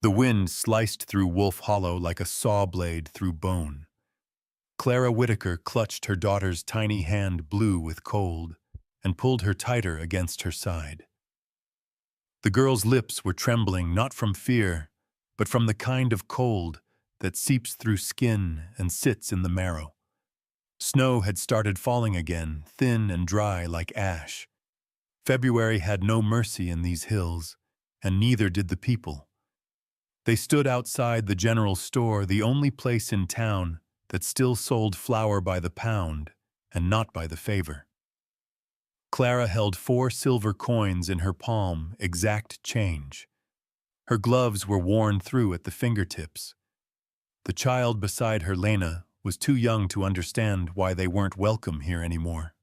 The wind sliced through Wolf Hollow like a saw blade through bone. Clara Whitaker clutched her daughter's tiny hand blue with cold and pulled her tighter against her side. The girl's lips were trembling not from fear, but from the kind of cold that seeps through skin and sits in the marrow. Snow had started falling again, thin and dry like ash. February had no mercy in these hills, and neither did the people. They stood outside the general store, the only place in town that still sold flour by the pound and not by the favor. Clara held 4 silver coins in her palm, exact change. Her gloves were worn through at the fingertips. The child beside her, Lena, was too young to understand why they weren't welcome here anymore.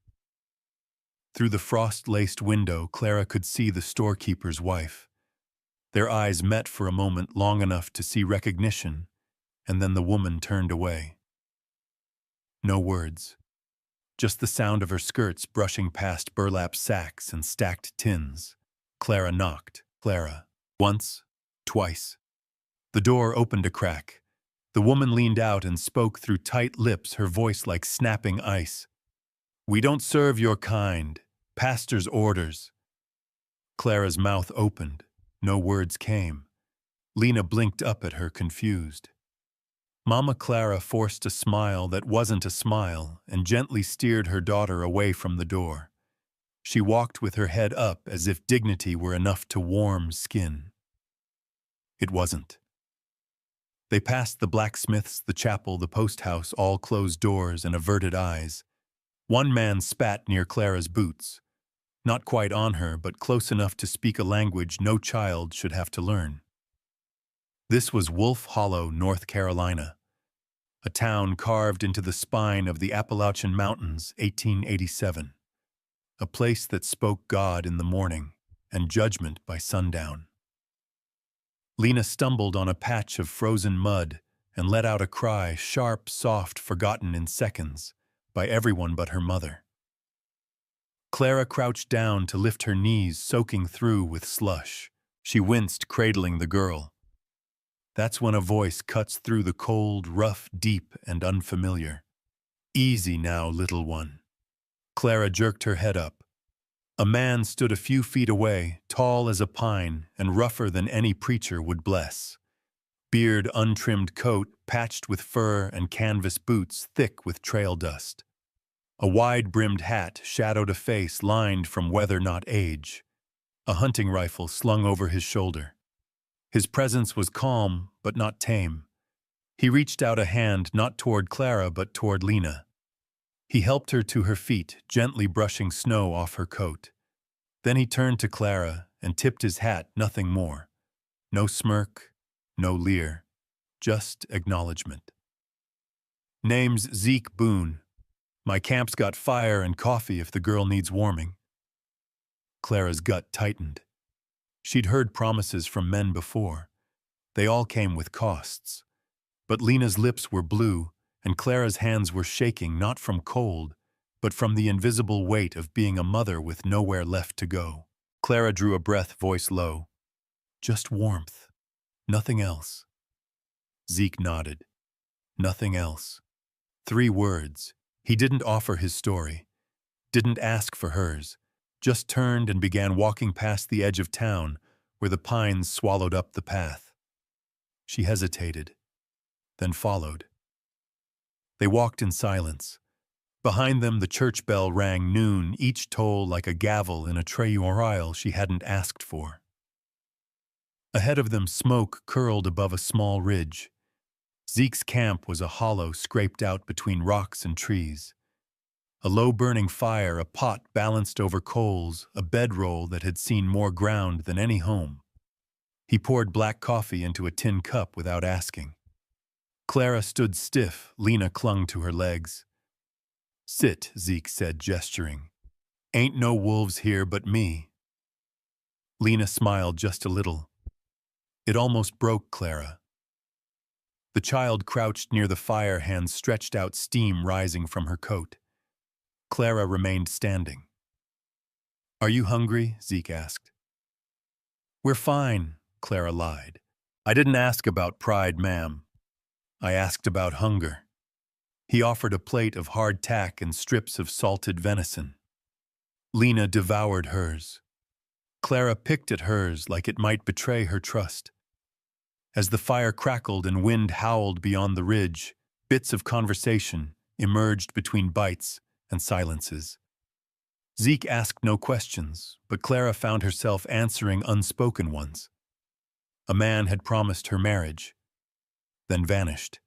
Through the frost-laced window, Clara could see the storekeeper's wife. Their eyes met for a moment, long enough to see recognition, and then the woman turned away. No words. Just the sound of her skirts brushing past burlap sacks and stacked tins. Clara knocked. Clara. Once. Twice. The door opened a crack. The woman leaned out and spoke through tight lips, her voice like snapping ice. "We don't serve your kind. Pastor's orders." Clara's mouth opened. No words came. Lena blinked up at her, confused. Mama Clara forced a smile that wasn't a smile and gently steered her daughter away from the door. She walked with her head up as if dignity were enough to warm skin. It wasn't. They passed the blacksmith's, the chapel, the post house, all closed doors and averted eyes. One man spat near Clara's boots. Not quite on her, but close enough to speak a language no child should have to learn. This was Wolf Hollow, North Carolina, a town carved into the spine of the Appalachian Mountains, 1887. A place that spoke God in the morning and judgment by sundown. Lena stumbled on a patch of frozen mud and let out a cry, sharp, soft, forgotten in seconds, by everyone but her mother. Clara crouched down to lift her knees, soaking through with slush. She winced, cradling the girl. That's when a voice cuts through the cold, rough, deep, and unfamiliar. "Easy now, little one." Clara jerked her head up. A man stood a few feet away, tall as a pine and rougher than any preacher would bless. Beard, untrimmed coat, patched with fur, and canvas boots thick with trail dust. A wide-brimmed hat shadowed a face lined from weather, not age. A hunting rifle slung over his shoulder. His presence was calm, but not tame. He reached out a hand not toward Clara, but toward Lena. He helped her to her feet, gently brushing snow off her coat. Then he turned to Clara and tipped his hat, nothing more. No smirk, no leer, just acknowledgement. "Name's Zeke Boone. My camp's got fire and coffee if the girl needs warming." Clara's gut tightened. She'd heard promises from men before. They all came with costs. But Lena's lips were blue, and Clara's hands were shaking not from cold, but from the invisible weight of being a mother with nowhere left to go. Clara drew a breath, voice low. "Just warmth. Nothing else." Zeke nodded. Nothing else. 3 words. He didn't offer his story, didn't ask for hers, just turned and began walking past the edge of town where the pines swallowed up the path. She hesitated, then followed. They walked in silence. Behind them the church bell rang noon, each toll like a gavel in a trayorial she hadn't asked for. Ahead of them smoke curled above a small ridge. Zeke's camp was a hollow scraped out between rocks and trees. A low-burning fire, a pot balanced over coals, a bedroll that had seen more ground than any home. He poured black coffee into a tin cup without asking. Clara stood stiff, Lena clung to her legs. "Sit," Zeke said, gesturing. "Ain't no wolves here but me." Lena smiled just a little. It almost broke Clara. The child crouched near the fire, hands stretched out, steam rising from her coat. Clara remained standing. "Are you hungry?" Zeke asked. "We're fine," Clara lied. I didn't ask about pride, ma'am. I asked about hunger. He offered a plate of hardtack and strips of salted venison. Lena devoured hers. Clara picked at hers like it might betray her trust. As the fire crackled and wind howled beyond the ridge, bits of conversation emerged between bites and silences. Zeke asked no questions, but Clara found herself answering unspoken ones. A man had promised her marriage, then vanished.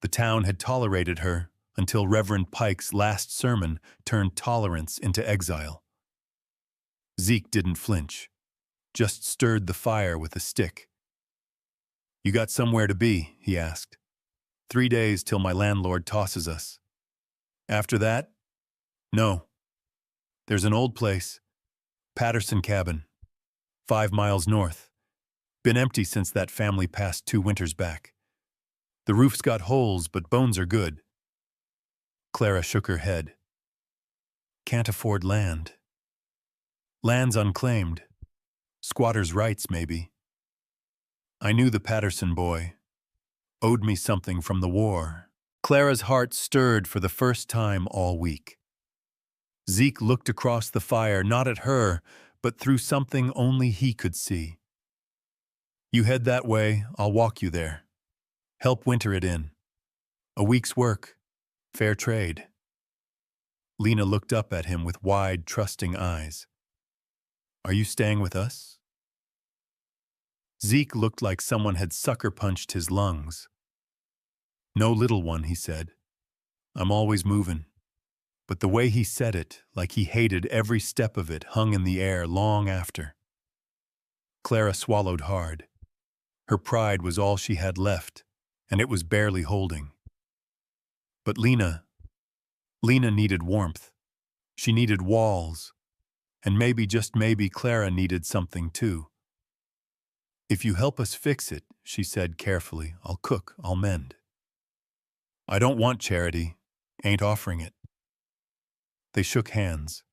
The town had tolerated her until Reverend Pike's last sermon turned tolerance into exile. Zeke didn't flinch, just stirred the fire with a stick. "You got somewhere to be?" he asked. "3 days till my landlord tosses us. After that? No. There's an old place, Patterson Cabin, 5 miles north. Been empty since that family passed 2 winters back. The roof's got holes, but bones are good." Clara shook her head. "Can't afford land. Land's unclaimed. Squatters' rights, maybe. I knew the Patterson boy. Owed me something from the war." Clara's heart stirred for the first time all week. Zeke looked across the fire, not at her, but through something only he could see. "You head that way, I'll walk you there. Help winter it in. A week's work. Fair trade." Lena looked up at him with wide, trusting eyes. "Are you staying with us?" Zeke looked like someone had sucker-punched his lungs. "No, little one," he said. "I'm always moving." But the way he said it, like he hated every step of it, hung in the air long after. Clara swallowed hard. Her pride was all she had left, and it was barely holding. But Lena needed warmth. She needed walls. And maybe, just maybe, Clara needed something too. "If you help us fix it," she said carefully, "I'll cook, I'll mend." "I don't want charity. Ain't offering it." They shook hands.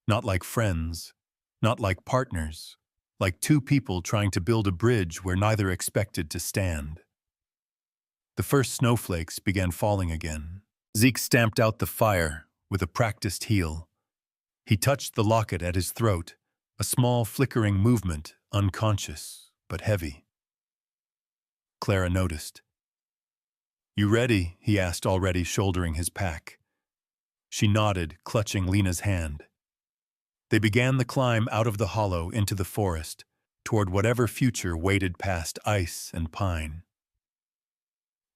Not like friends, not like partners, like two people trying to build a bridge where neither expected to stand. The first snowflakes began falling again. Zeke stamped out the fire with a practiced heel. He touched the locket at his throat, a small flickering movement, unconscious but heavy. Clara noticed. "You ready?" he asked, already shouldering his pack. She nodded, clutching Lena's hand. They began the climb out of the hollow into the forest, toward whatever future waited past ice and pine.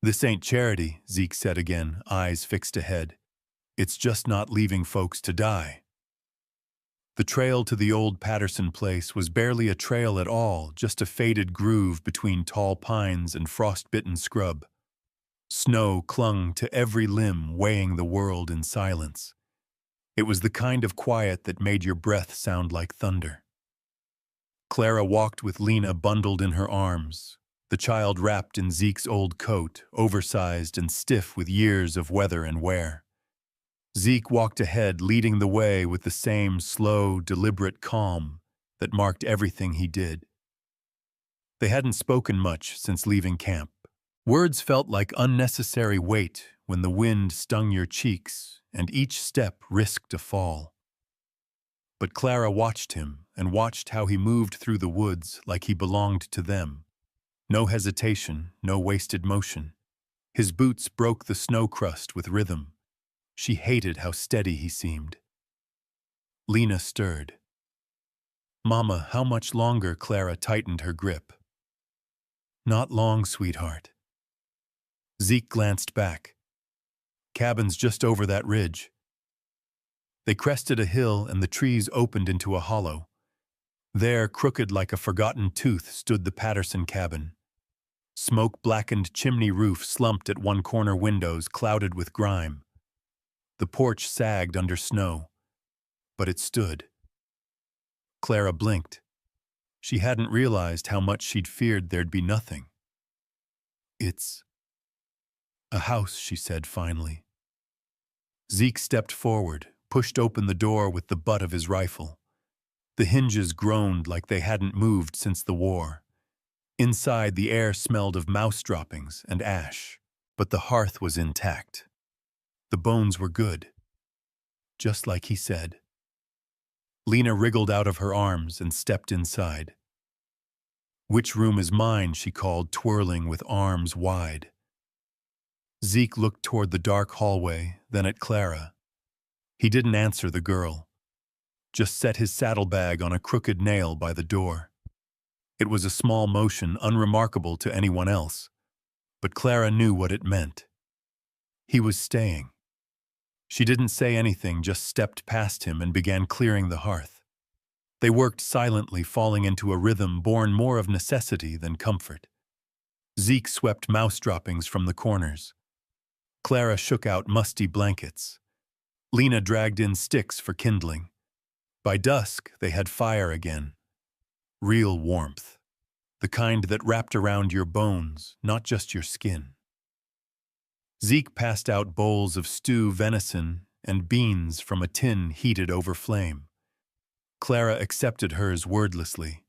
"This ain't charity," Zeke said again, eyes fixed ahead. "It's just not leaving folks to die." The trail to the old Patterson place was barely a trail at all, just a faded groove between tall pines and frost-bitten scrub. Snow clung to every limb, weighing the world in silence. It was the kind of quiet that made your breath sound like thunder. Clara walked with Lena bundled in her arms, the child wrapped in Zeke's old coat, oversized and stiff with years of weather and wear. Zeke walked ahead, leading the way with the same slow, deliberate calm that marked everything he did. They hadn't spoken much since leaving camp. Words felt like unnecessary weight when the wind stung your cheeks and each step risked a fall. But Clara watched him and watched how he moved through the woods like he belonged to them. No hesitation, no wasted motion. His boots broke the snow crust with rhythm. She hated how steady he seemed. Lena stirred. "Mama, how much longer?" Clara tightened her grip. "Not long, sweetheart." Zeke glanced back. "Cabin's just over that ridge." They crested a hill and the trees opened into a hollow. There, crooked like a forgotten tooth, stood the Patterson cabin. Smoke-blackened chimney roof slumped at one corner, windows clouded with grime. The porch sagged under snow, but it stood. Clara blinked. She hadn't realized how much she'd feared there'd be nothing. "It's a house," she said finally. Zeke stepped forward, pushed open the door with the butt of his rifle. The hinges groaned like they hadn't moved since the war. Inside, the air smelled of mouse droppings and ash, but the hearth was intact. The bones were good, just like he said. Lena wriggled out of her arms and stepped inside. "Which room is mine?" she called, twirling with arms wide. Zeke looked toward the dark hallway, then at Clara. He didn't answer the girl, just set his saddlebag on a crooked nail by the door. It was a small motion, unremarkable to anyone else, but Clara knew what it meant. He was staying. She didn't say anything, just stepped past him and began clearing the hearth. They worked silently, falling into a rhythm born more of necessity than comfort. Zeke swept mouse droppings from the corners. Clara shook out musty blankets. Lena dragged in sticks for kindling. By dusk, they had fire again. Real warmth. The kind that wrapped around your bones, not just your skin. Zeke passed out bowls of stew venison and beans from a tin heated over flame. Clara accepted hers wordlessly.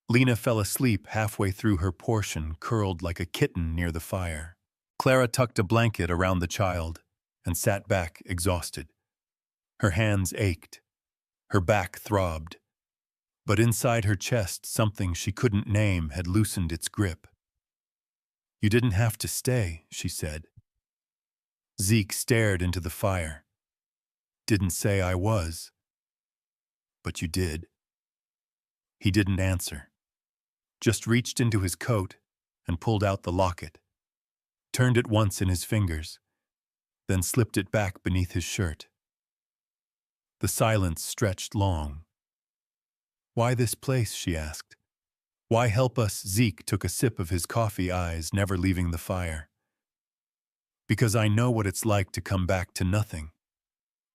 Lena fell asleep halfway through her portion, curled like a kitten near the fire. Clara tucked a blanket around the child and sat back exhausted. Her hands ached. Her back throbbed. But inside her chest, something she couldn't name had loosened its grip. "You didn't have to stay," she said. Zeke stared into the fire. "Didn't say I was." "But you did." He didn't answer. Just reached into his coat and pulled out the locket. Turned it once in his fingers, then slipped it back beneath his shirt. The silence stretched long. "Why this place?" she asked. "Why help us?" Zeke took a sip of his coffee, eyes never leaving the fire. "Because I know what it's like to come back to nothing.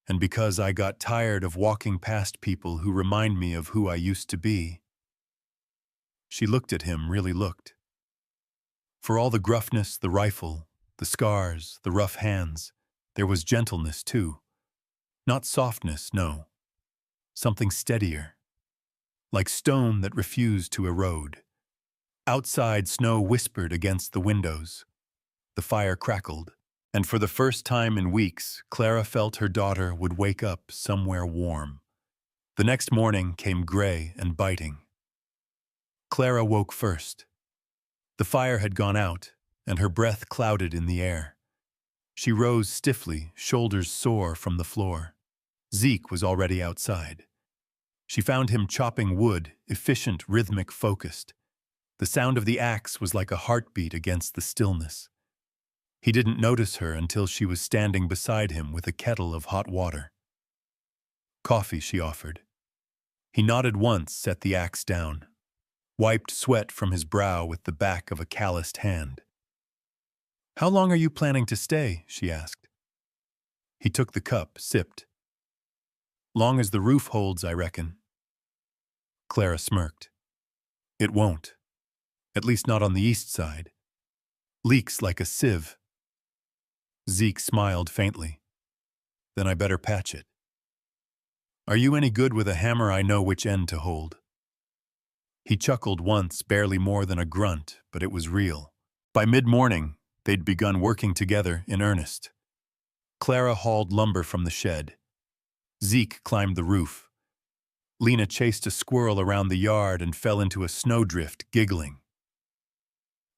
And because I got tired of walking past people who remind me of who I used to be." She looked at him, really looked. For all the gruffness, the rifle, the scars, the rough hands, there was gentleness too. Not softness, no. Something steadier. Like stone that refused to erode. Outside, snow whispered against the windows. The fire crackled, and for the first time in weeks, Clara felt her daughter would wake up somewhere warm. The next morning came gray and biting. Clara woke first. The fire had gone out, and her breath clouded in the air. She rose stiffly, shoulders sore from the floor. Zeke was already outside. She found him chopping wood, efficient, rhythmic, focused. The sound of the axe was like a heartbeat against the stillness. He didn't notice her until she was standing beside him with a kettle of hot water. "Coffee," she offered. He nodded once, set the axe down. Wiped sweat from his brow with the back of a calloused hand. "How long are you planning to stay?" she asked. He took the cup, sipped. "Long as the roof holds, I reckon." Clara smirked. "It won't. At least not on the east side. Leaks like a sieve." Zeke smiled faintly. "Then I better patch it." "Are you any good with a hammer? I know which end to hold." He chuckled once, barely more than a grunt, but it was real. By mid-morning, they'd begun working together in earnest. Clara hauled lumber from the shed. Zeke climbed the roof. Lena chased a squirrel around the yard and fell into a snowdrift, giggling.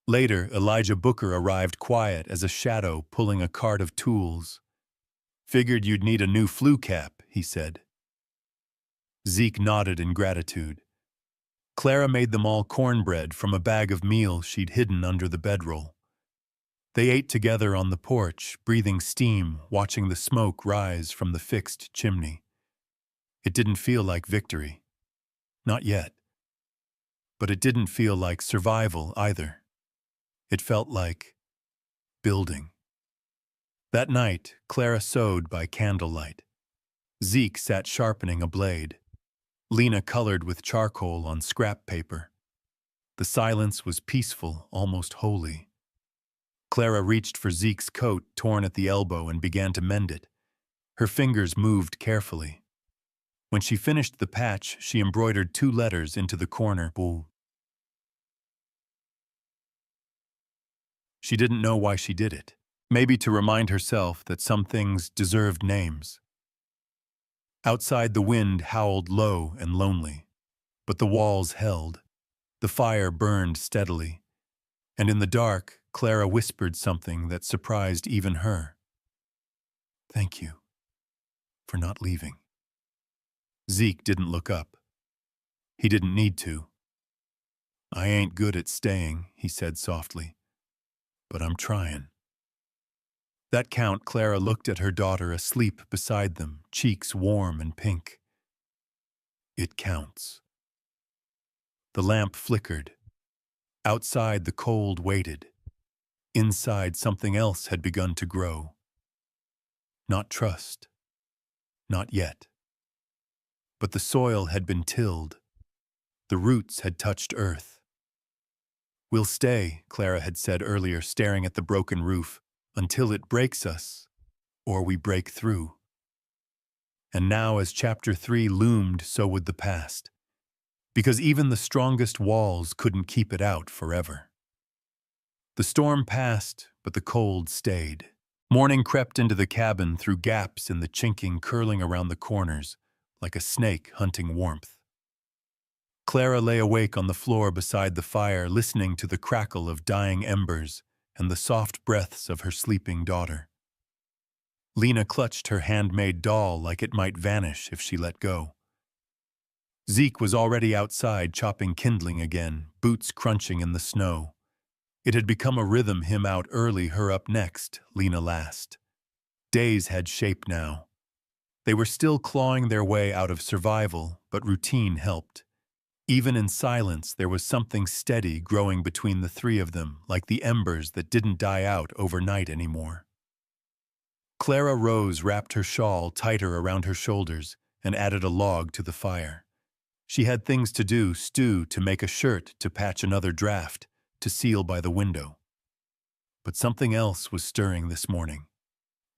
Later, Elijah Booker arrived quiet as a shadow pulling a cart of tools. "Figured you'd need a new flu cap," he said. Zeke nodded in gratitude. Clara made them all cornbread from a bag of meal she'd hidden under the bedroll. They ate together on the porch, breathing steam, watching the smoke rise from the fixed chimney. It didn't feel like victory. Not yet. But it didn't feel like survival either. It felt like building. That night, Clara sewed by candlelight. Zeke sat sharpening a blade. Lena colored with charcoal on scrap paper. The silence was peaceful, almost holy. Clara reached for Zeke's coat, torn at the elbow, and began to mend it. Her fingers moved carefully. When she finished the patch, she embroidered 2 letters into the corner. She didn't know why she did it. Maybe to remind herself that some things deserved names. Outside, the wind howled low and lonely, but the walls held. The fire burned steadily, and in the dark, Clara whispered something that surprised even her. "Thank you for not leaving." Zeke didn't look up. He didn't need to. "I ain't good at staying," he said softly, "but I'm trying." That count, Clara looked at her daughter asleep beside them, cheeks warm and pink. It counts. The lamp flickered. Outside, the cold waited. Inside, something else had begun to grow. Not trust. Not yet. But the soil had been tilled. The roots had touched earth. "We'll stay," Clara had said earlier, staring at the broken roof, "until it breaks us, or we break through." And now, as Chapter 3 loomed, so would the past. Because even the strongest walls couldn't keep it out forever. The storm passed, but the cold stayed. Morning crept into the cabin through gaps in the chinking curling around the corners, like a snake hunting warmth. Clara lay awake on the floor beside the fire, listening to the crackle of dying embers and the soft breaths of her sleeping daughter. Lena clutched her handmade doll like it might vanish if she let go. Zeke was already outside chopping kindling again, boots crunching in the snow. It had become a rhythm, him out early, her up next, Lena last. Days had shape now. They were still clawing their way out of survival, but routine helped. Even in silence, there was something steady growing between the three of them, like the embers that didn't die out overnight anymore. Clara rose, wrapped her shawl tighter around her shoulders, and added a log to the fire. She had things to do, stew, to make a shirt, to patch another draft, to seal by the window. But something else was stirring this morning.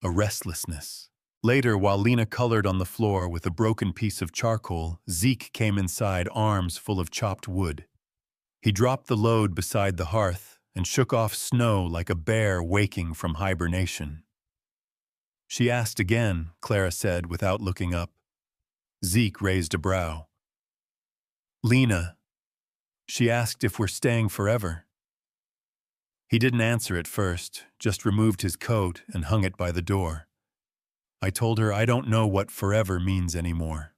A restlessness. Later, while Lena colored on the floor with a broken piece of charcoal, Zeke came inside, arms full of chopped wood. He dropped the load beside the hearth and shook off snow like a bear waking from hibernation. "She asked again," Clara said without looking up. Zeke raised a brow. "Lena, she asked if we're staying forever." He didn't answer at first, just removed his coat and hung it by the door. "I told her I don't know what forever means anymore."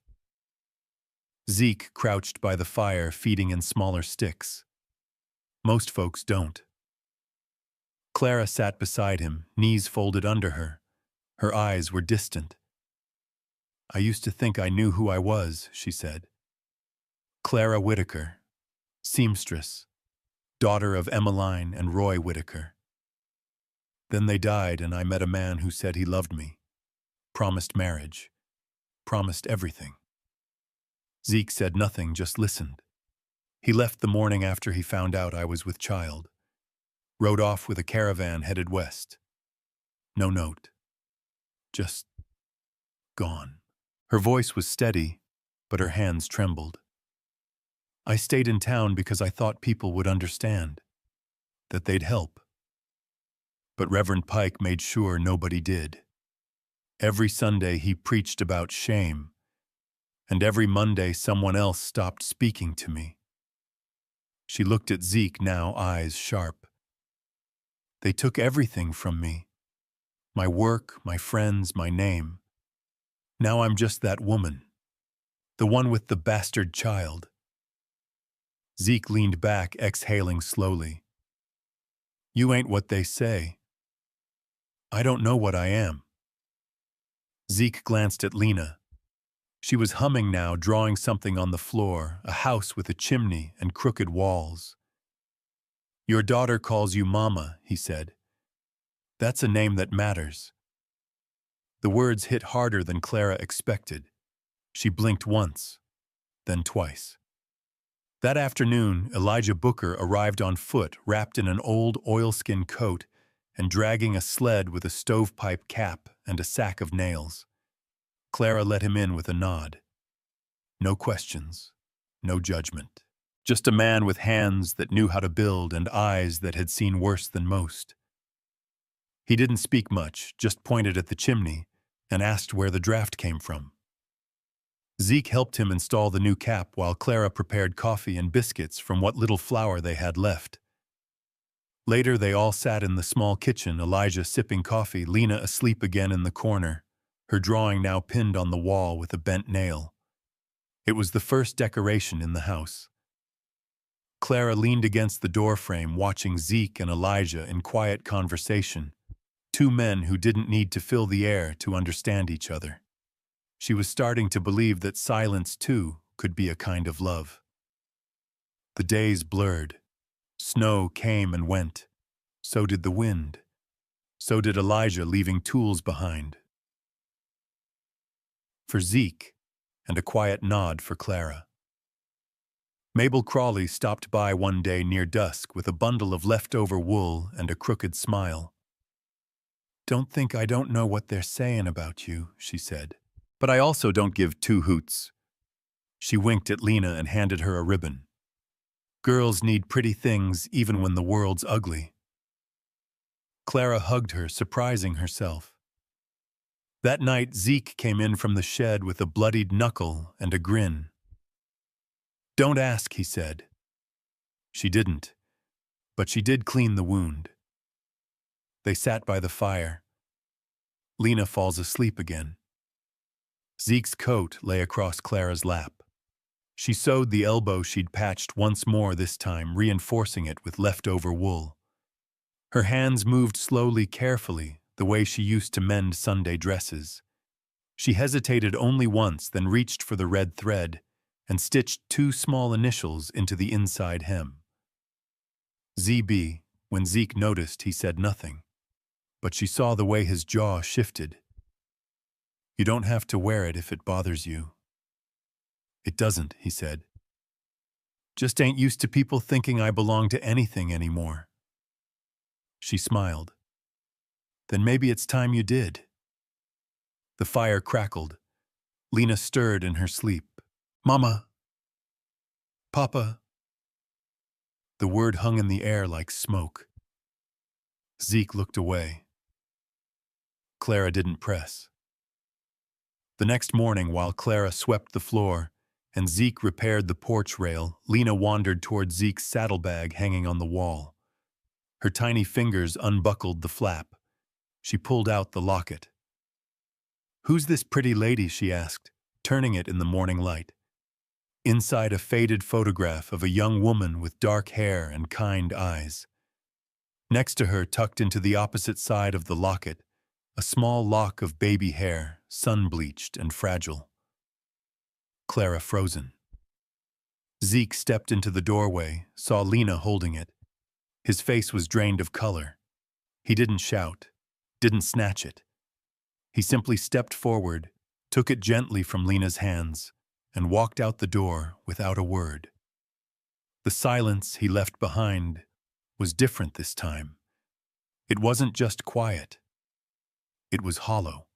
Zeke crouched by the fire, feeding in smaller sticks. "Most folks don't." Clara sat beside him, knees folded under her. Her eyes were distant. "I used to think I knew who I was," she said. Clara Whitaker, seamstress, daughter of Emmeline and Roy Whitaker. Then they died, and I met a man who said he loved me. Promised marriage. Promised everything. Zeke said nothing, just listened. He left the morning after he found out I was with child. Rode off with a caravan headed west. No note. Just gone. Her voice was steady, but her hands trembled. I stayed in town because I thought people would understand, that they'd help. But Reverend Pike made sure nobody did. Every Sunday he preached about shame, and every Monday someone else stopped speaking to me. She looked at Zeke now, eyes sharp. They took everything from me. My work, my friends, my name. Now I'm just that woman. The one with the bastard child. Zeke leaned back, exhaling slowly. You ain't what they say. I don't know what I am. Zeke glanced at Lena. She was humming now, drawing something on the floor, a house with a chimney and crooked walls. Your daughter calls you Mama, he said. That's a name that matters. The words hit harder than Clara expected. She blinked once, then twice. That afternoon, Elijah Booker arrived on foot, wrapped in an old oilskin coat and dragging a sled with a stovepipe cap and a sack of nails. Clara let him in with a nod. No questions, no judgment. Just a man with hands that knew how to build and eyes that had seen worse than most. He didn't speak much, just pointed at the chimney and asked where the draft came from. Zeke helped him install the new cap while Clara prepared coffee and biscuits from what little flour they had left. Later, they all sat in the small kitchen, Elijah sipping coffee, Lena asleep again in the corner, her drawing now pinned on the wall with a bent nail. It was the first decoration in the house. Clara leaned against the doorframe, watching Zeke and Elijah in quiet conversation, two men who didn't need to fill the air to understand each other. She was starting to believe that silence, too, could be a kind of love. The days blurred. Snow came and went. So did the wind. So did Elijah, leaving tools behind for Zeke, and a quiet nod for Clara. Mabel Crawley stopped by one day near dusk with a bundle of leftover wool and a crooked smile. "Don't think I don't know what they're saying about you," she said. "But I also don't give two hoots." She winked at Lena and handed her a ribbon. "Girls need pretty things even when the world's ugly." Clara hugged her, surprising herself. That night, Zeke came in from the shed with a bloodied knuckle and a grin. "Don't ask," he said. She didn't, but she did clean the wound. They sat by the fire. Lena falls asleep again. Zeke's coat lay across Clara's lap. She sewed the elbow she'd patched once more this time, reinforcing it with leftover wool. Her hands moved slowly, carefully, the way she used to mend Sunday dresses. She hesitated only once, then reached for the red thread and stitched two small initials into the inside hem. ZB. When Zeke noticed, he said nothing, but she saw the way his jaw shifted. "You don't have to wear it if it bothers you." "It doesn't," he said. "Just ain't used to people thinking I belong to anything anymore." She smiled. "Then maybe it's time you did." The fire crackled. Lena stirred in her sleep. "Mama. Papa." The word hung in the air like smoke. Zeke looked away. Clara didn't press. The next morning, while Clara swept the floor and Zeke repaired the porch rail, Lena wandered toward Zeke's saddlebag hanging on the wall. Her tiny fingers unbuckled the flap. She pulled out the locket. "Who's this pretty lady?" she asked, turning it in the morning light. Inside, a faded photograph of a young woman with dark hair and kind eyes. Next to her, tucked into the opposite side of the locket, a small lock of baby hair, sun-bleached and fragile. Clara frozen. Zeke stepped into the doorway, saw Lena holding it. His face was drained of color. He didn't shout, didn't snatch it. He simply stepped forward, took it gently from Lena's hands, and walked out the door without a word. The silence he left behind was different this time. It wasn't just quiet. It was hollow.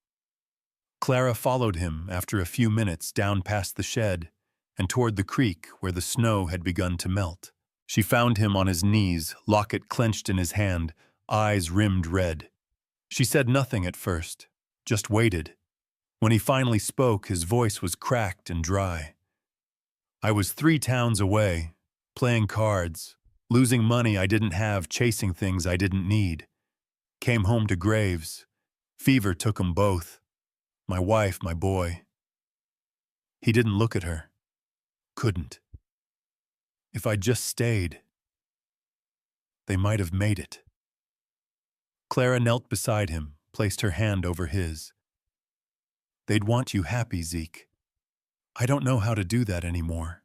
Clara followed him after a few minutes down past the shed and toward the creek where the snow had begun to melt. She found him on his knees, locket clenched in his hand, eyes rimmed red. She said nothing at first, just waited. When he finally spoke, his voice was cracked and dry. "I was 3 towns away, playing cards, losing money I didn't have, chasing things I didn't need. Came home to graves. Fever took 'em both. My wife, my boy." He didn't look at her. Couldn't. "If I'd just stayed, they might have made it." Clara knelt beside him, placed her hand over his. "They'd want you happy, Zeke. I don't know how to do that anymore.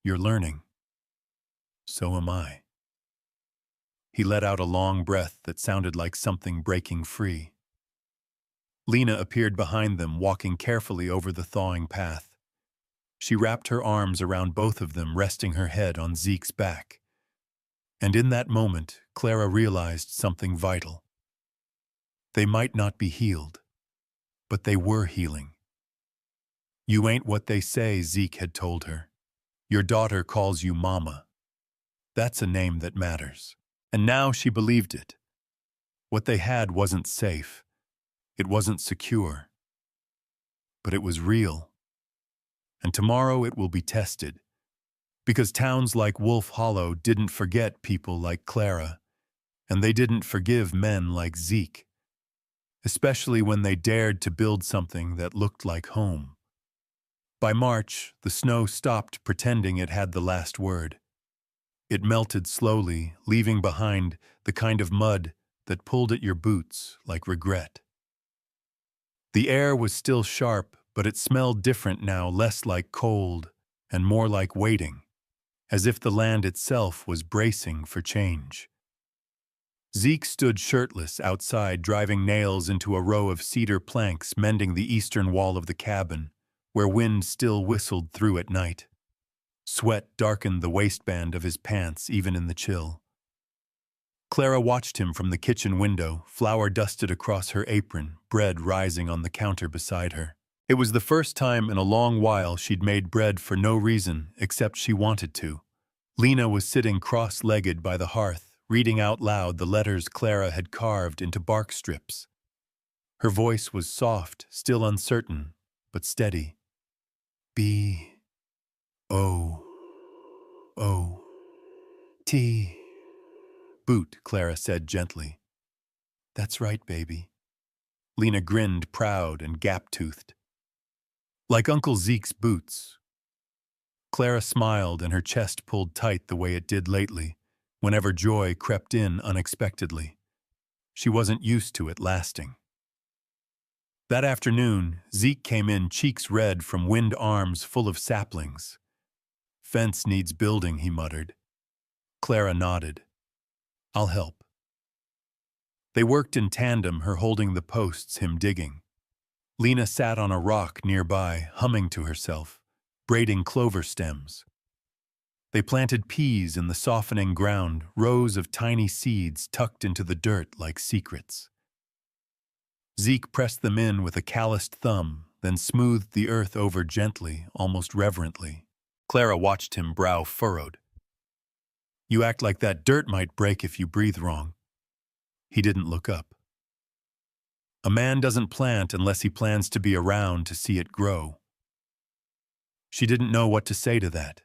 You're learning. So am I." He let out a long breath that sounded like something breaking free. Lena appeared behind them, walking carefully over the thawing path. She wrapped her arms around both of them, resting her head on Zeke's back. And in that moment, Clara realized something vital. They might not be healed, but they were healing. "You ain't what they say," Zeke had told her. "Your daughter calls you Mama. That's a name that matters." And now she believed it. What they had wasn't safe. It wasn't secure. But it was real. And tomorrow it will be tested. Because towns like Wolf Hollow didn't forget people like Clara, and they didn't forgive men like Zeke, especially when they dared to build something that looked like home. By March, the snow stopped pretending it had the last word. It melted slowly, leaving behind the kind of mud that pulled at your boots like regret. The air was still sharp, but it smelled different now, less like cold and more like waiting, as if the land itself was bracing for change. Zeke stood shirtless outside, driving nails into a row of cedar planks mending the eastern wall of the cabin, where wind still whistled through at night. Sweat darkened the waistband of his pants even in the chill. Clara watched him from the kitchen window, flour dusted across her apron, bread rising on the counter beside her. It was the first time in a long while she'd made bread for no reason except she wanted to. Lena was sitting cross-legged by the hearth, reading out loud the letters Clara had carved into bark strips. Her voice was soft, still uncertain, but steady. B-O-O-T. Boot, Clara said gently. That's right, baby. Lena grinned, proud and gap-toothed. Like Uncle Zeke's boots. Clara smiled and her chest pulled tight the way it did lately, whenever joy crept in unexpectedly. She wasn't used to it lasting. That afternoon, Zeke came in cheeks red from wind arms full of saplings. Fence needs building, he muttered. Clara nodded. I'll help. They worked in tandem, her holding the posts, him digging. Lena sat on a rock nearby, humming to herself, braiding clover stems. They planted peas in the softening ground, rows of tiny seeds tucked into the dirt like secrets. Zeke pressed them in with a calloused thumb, then smoothed the earth over gently, almost reverently. Clara watched him, brow furrowed. You act like that dirt might break if you breathe wrong. He didn't look up. A man doesn't plant unless he plans to be around to see it grow. She didn't know what to say to that.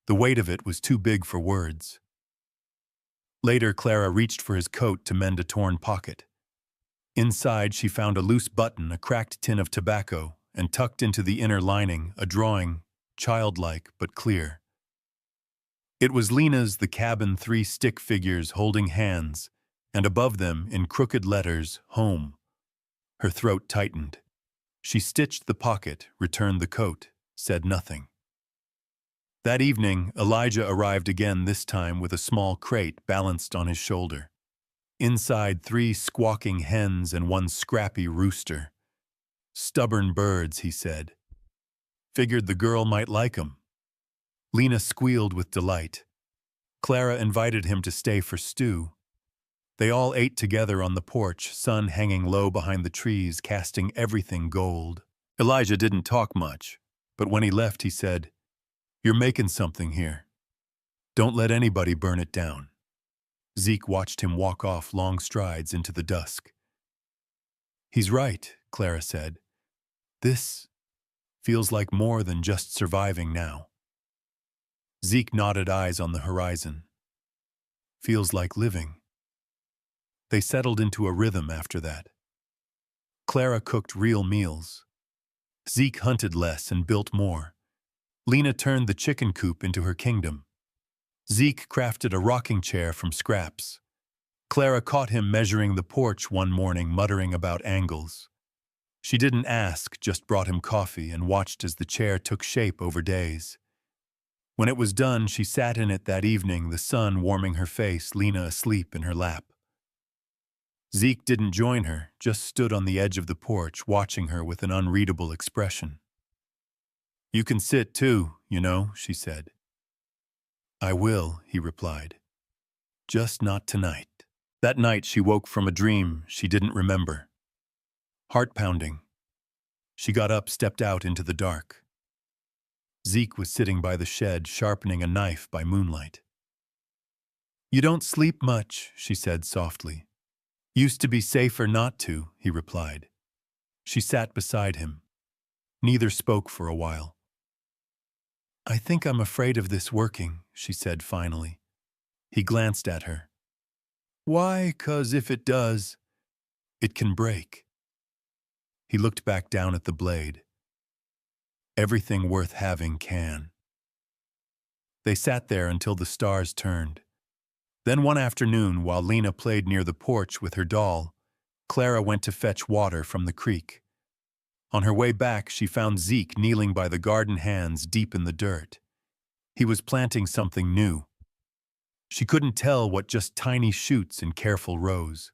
The weight of it was too big for words. Later, Clara reached for his coat to mend a torn pocket. Inside, she found a loose button, a cracked tin of tobacco, and tucked into the inner lining, a drawing, childlike but clear. It was Lena's, the cabin, 3 stick figures holding hands, and above them, in crooked letters, home. Her throat tightened. She stitched the pocket, returned the coat, said nothing. That evening, Elijah arrived again, this time with a small crate balanced on his shoulder. Inside, 3 squawking hens and 1 scrappy rooster. Stubborn birds, he said. Figured the girl might like 'em. Lena squealed with delight. Clara invited him to stay for stew. They all ate together on the porch, sun hanging low behind the trees, casting everything gold. Elijah didn't talk much, but when he left he said, You're making something here. Don't let anybody burn it down. Zeke watched him walk off long strides into the dusk. He's right, Clara said. This feels like more than just surviving now. Zeke nodded, eyes on the horizon. Feels like living. They settled into a rhythm after that. Clara cooked real meals. Zeke hunted less and built more. Lena turned the chicken coop into her kingdom. Zeke crafted a rocking chair from scraps. Clara caught him measuring the porch one morning, muttering about angles. She didn't ask, just brought him coffee and watched as the chair took shape over days. When it was done, she sat in it that evening, the sun warming her face, Lena asleep in her lap. Zeke didn't join her, just stood on the edge of the porch, watching her with an unreadable expression. You can sit too, you know, she said. I will, he replied. Just not tonight. That night she woke from a dream she didn't remember. Heart pounding. She got up, stepped out into the dark. Zeke was sitting by the shed, sharpening a knife by moonlight. You don't sleep much, she said softly. Used to be safer not to, he replied. She sat beside him. Neither spoke for a while. I think I'm afraid of this working, she said finally. He glanced at her. Why? 'Cause if it does, it can break. He looked back down at the blade. Everything worth having can. They sat there until the stars turned. Then one afternoon, while Lena played near the porch with her doll, Clara went to fetch water from the creek. On her way back, she found Zeke kneeling by the garden hands deep in the dirt. He was planting something new. She couldn't tell what just tiny shoots in careful rows.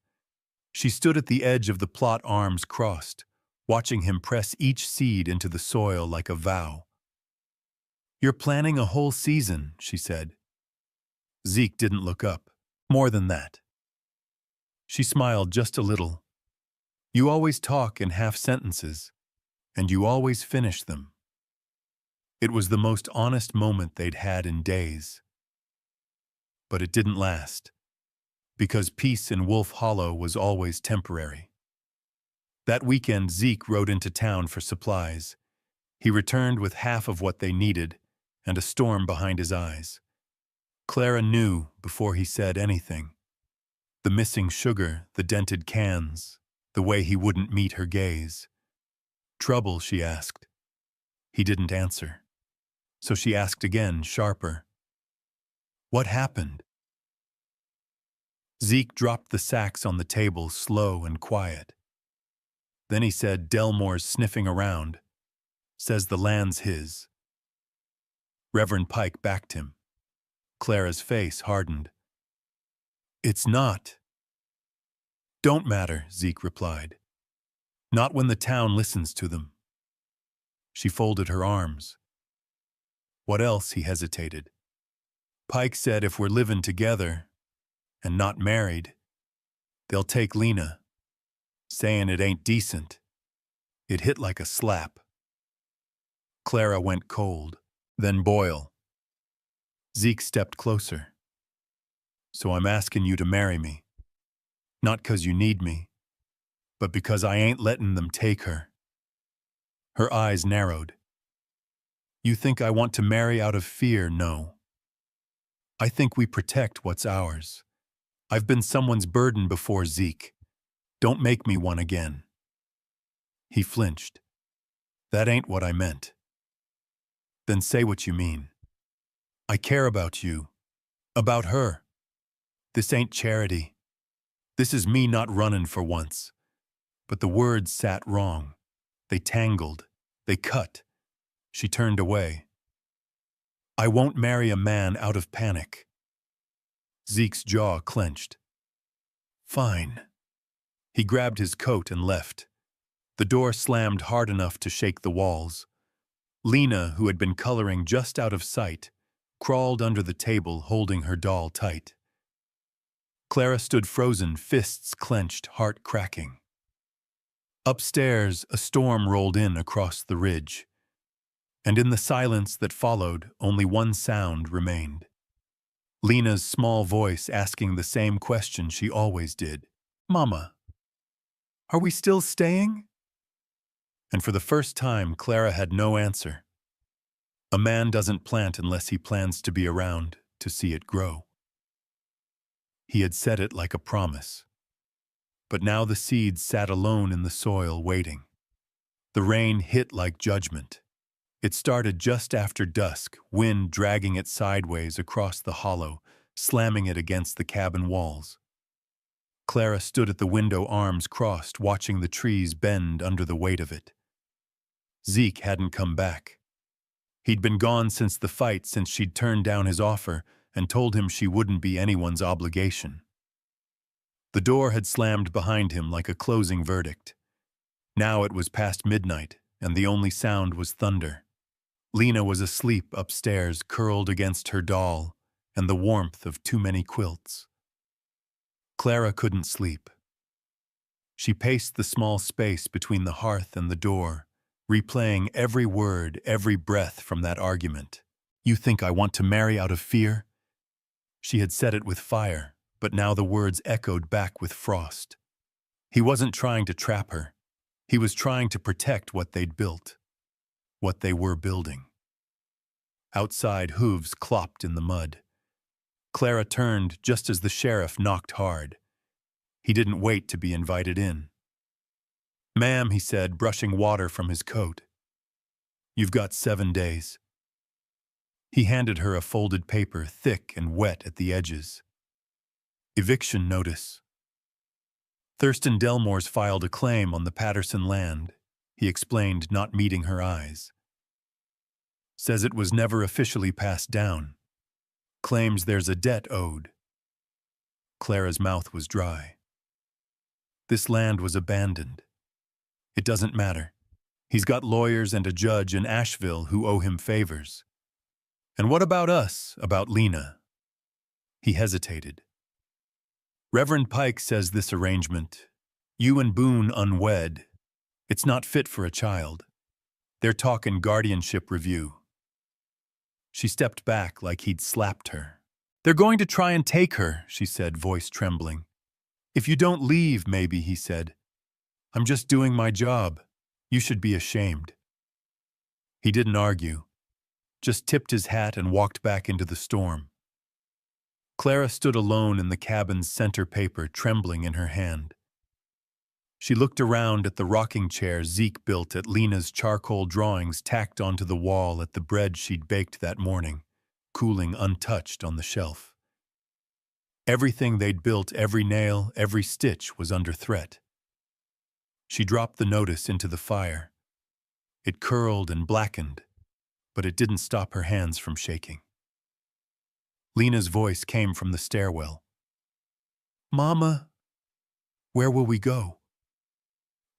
She stood at the edge of the plot, arms crossed, watching him press each seed into the soil like a vow. You're planning a whole season, she said. Zeke didn't look up. More than that. She smiled just a little. You always talk in half sentences, and you always finish them. It was the most honest moment they'd had in days. But it didn't last, because peace in Wolf Hollow was always temporary. That weekend, Zeke rode into town for supplies. He returned with half of what they needed and a storm behind his eyes. Clara knew before he said anything. The missing sugar, the dented cans, the way he wouldn't meet her gaze. Trouble, she asked. He didn't answer. So she asked again, sharper. What happened? Zeke dropped the sacks on the table, slow and quiet. Then he said, Delmore's sniffing around. Says the land's his. Reverend Pike backed him. Clara's face hardened. It's not. Don't matter, Zeke replied. Not when the town listens to them. She folded her arms. What else? He hesitated. Pike said if we're living together and not married, they'll take Lena, saying it ain't decent. It hit like a slap. Clara went cold, then boil. Zeke stepped closer. So I'm asking you to marry me. Not 'cause you need me, but because I ain't letting them take her. Her eyes narrowed. You think I want to marry out of fear? No. I think we protect what's ours. I've been someone's burden before, Zeke. Don't make me one again. He flinched. That ain't what I meant. Then say what you mean. I care about you. About her. This ain't charity. This is me not running for once. But the words sat wrong. They tangled. They cut. She turned away. I won't marry a man out of panic. Zeke's jaw clenched. Fine. He grabbed his coat and left. The door slammed hard enough to shake the walls. Lena, who had been coloring just out of sight, crawled under the table holding her doll tight. Clara stood frozen, fists clenched, heart cracking. Upstairs, a storm rolled in across the ridge. And in the silence that followed, only one sound remained. Lena's small voice asking the same question she always did. Mama, are we still staying? And for the first time, Clara had no answer. A man doesn't plant unless he plans to be around to see it grow. He had said it like a promise. But now the seeds sat alone in the soil waiting. The rain hit like judgment. It started just after dusk, wind dragging it sideways across the hollow, slamming it against the cabin walls. Clara stood at the window, arms crossed, watching the trees bend under the weight of it. Zeke hadn't come back. He'd been gone since the fight, since she'd turned down his offer and told him she wouldn't be anyone's obligation. The door had slammed behind him like a closing verdict. Now it was past midnight, and the only sound was thunder. Lena was asleep upstairs, curled against her doll and the warmth of too many quilts. Clara couldn't sleep. She paced the small space between the hearth and the door, replaying every word, every breath from that argument. You think I want to marry out of fear? She had said it with fire, but now the words echoed back with frost. He wasn't trying to trap her. He was trying to protect what they'd built, what they were building. Outside, hooves clopped in the mud. Clara turned just as the sheriff knocked hard. He didn't wait to be invited in. "Ma'am," he said, brushing water from his coat. "You've got 7 days." He handed her a folded paper, thick and wet at the edges. "Eviction notice." Thurston Delmore's filed a claim on the Patterson land, he explained, not meeting her eyes. "Says it was never officially passed down. Claims there's a debt owed." Clara's mouth was dry. This land was abandoned. It doesn't matter. He's got lawyers and a judge in Asheville who owe him favors. And what about us, about Lena? He hesitated. "Reverend Pike says this arrangement, you and Boone unwed, it's not fit for a child. They're talking guardianship review." She stepped back like he'd slapped her. "They're going to try and take her," she said, voice trembling. "If you don't leave, maybe," he said. "I'm just doing my job. You should be ashamed." He didn't argue, just tipped his hat and walked back into the storm. Clara stood alone in the cabin's center paper, trembling in her hand. She looked around at the rocking chair Zeke built at Lena's charcoal drawings tacked onto the wall at the bread she'd baked that morning, cooling untouched on the shelf. Everything they'd built, every nail, every stitch, was under threat. She dropped the notice into the fire. It curled and blackened, but it didn't stop her hands from shaking. Lena's voice came from the stairwell. "Mama, where will we go?"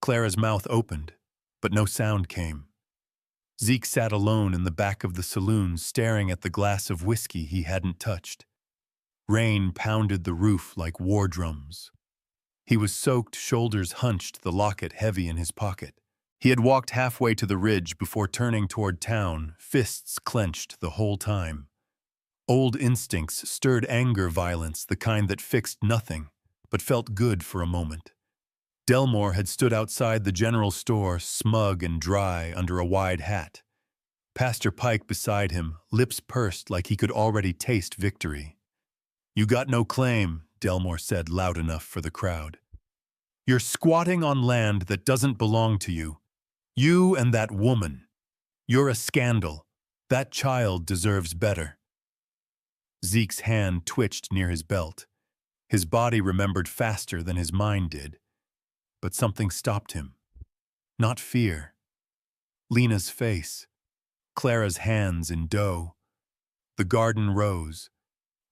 Clara's mouth opened, but no sound came. Zeke sat alone in the back of the saloon, staring at the glass of whiskey he hadn't touched. Rain pounded the roof like war drums. He was soaked, shoulders hunched, the locket heavy in his pocket. He had walked halfway to the ridge before turning toward town, fists clenched the whole time. Old instincts stirred anger, violence, the kind that fixed nothing, but felt good for a moment. Delmore had stood outside the general store, smug and dry, under a wide hat. Pastor Pike beside him, lips pursed like he could already taste victory. "You got no claim," Delmore said loud enough for the crowd. "You're squatting on land that doesn't belong to you. You and that woman. You're a scandal. That child deserves better." Zeke's hand twitched near his belt. His body remembered faster than his mind did. But something stopped him. Not fear. Lena's face. Clara's hands in dough. The garden rose.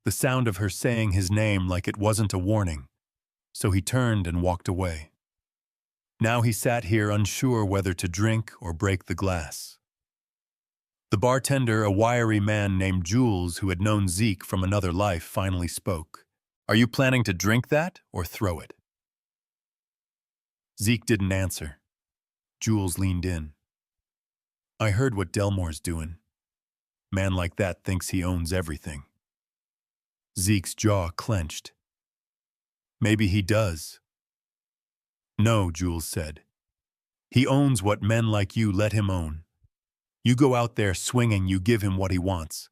The sound of her saying his name like it wasn't a warning. So he turned and walked away. Now he sat here unsure whether to drink or break the glass. The bartender, a wiry man named Jules who had known Zeke from another life, finally spoke. "Are you planning to drink that or throw it?" Zeke didn't answer. Jules leaned in. "I heard what Delmore's doing. Man like that thinks he owns everything." Zeke's jaw clenched. "Maybe he does." "No," Jules said. "He owns what men like you let him own. You go out there swinging, you give him what he wants.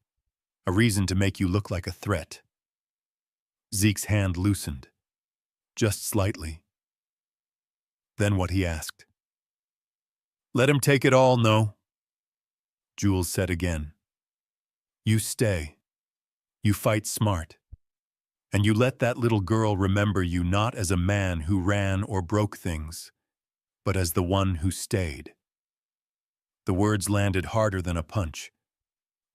A reason to make you look like a threat." Zeke's hand loosened. Just slightly. Then what he asked. "Let him take it all, no?" Jules said again. "You stay. You fight smart. And you let that little girl remember you not as a man who ran or broke things, but as the one who stayed." The words landed harder than a punch.